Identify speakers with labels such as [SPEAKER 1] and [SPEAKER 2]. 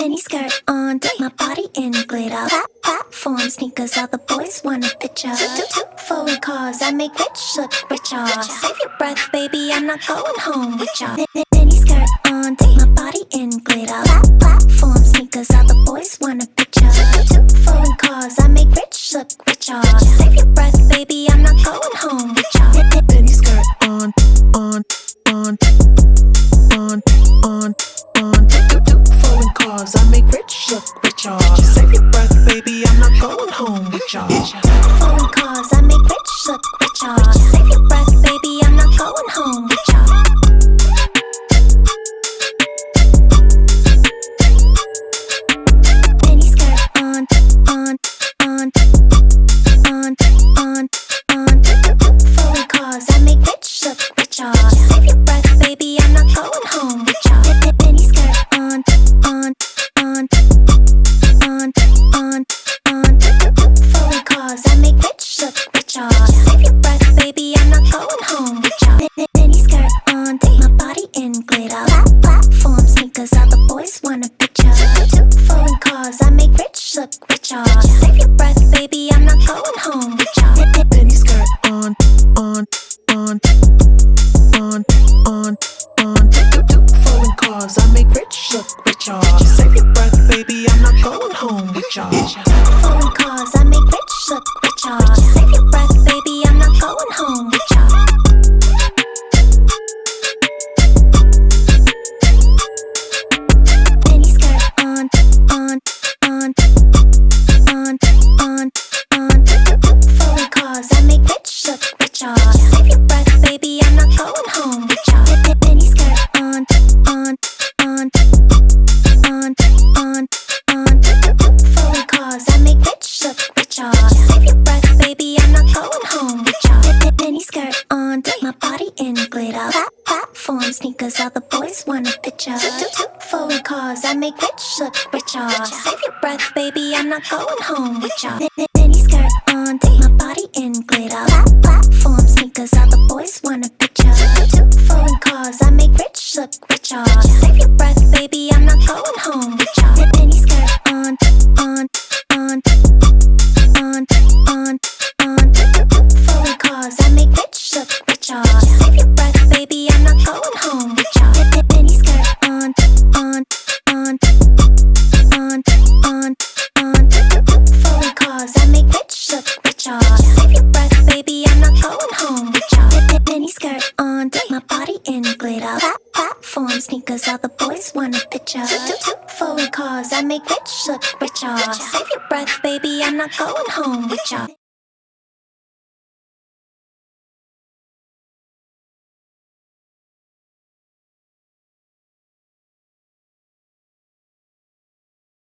[SPEAKER 1] mini skirt on, dip my body in glitter. Platform sneakers, all the boys want a picture. Two foreign cars, I make rich look richer. Save your breath, baby, I'm not going home with ya. Mini skirt on, dip my body in glitter. Platform sneakers, all the boys want a picture. Two foreign cars, I make rich look richer. Save your breath, baby, I'm not going home with ya. Mini skirt on. Two foreign cars, I make rich look richer. Save your breath, baby, I'm not going home with ya. Foreign cars, I make rich look richer. Save your breath, baby, I'm not going home with ya. Mini skirt on. Two foreign cars, I make rich look richer. Save your breath, baby, I'm not going home with ya. Mini skirt on. Foreign cars, I make rich look richer. Save your breath, baby, I'm not going home with ya. Mini skirt on, dip my body in glitter. Platform sneakers, all the boys want a picture. Two foreign cars, I make rich look richer. Save your breath, baby, I'm not going home with ya. Mini skirt on. Two foreign cars, I make rich look richer. Save your breath, baby, I'm not going home with ya. Foreign cars, I make rich look richer. Save your breath, baby, I'm not going home with ya. Mini skirt on. Two foreign cars, I make rich look richer. Save your breath, baby, I'm not going home with ya. Mini skirt on. Foreign cars, I make rich look richer. Save your breath, baby, I'm not going home with ya. Mini skirt on, dip my body in glitter. Platform sneakers, all the boys want a picture. Two foreign cars, I make rich look richer. Save your breath, baby, I'm not going home with ya. Mini skirt on, dip my body in glitter. Platform sneakers, all the boys want a picture. Two foreign cars, I make rich look richer. Save your breath, baby, I'm not going home with ya. Mini skirt on. Foreign cars, I make rich look richer. Save your breath, baby, I'm not going home with ya. Mini skirt on. Foreign cars, I make rich look richer. Save your breath, baby, I'm not going home with ya. Mini skirt on, dip my body in glitter. Platform sneakers, all the boys want a picture. Two foreign cars, I make rich look richer. Save your breath, baby, I'm not going home with ya.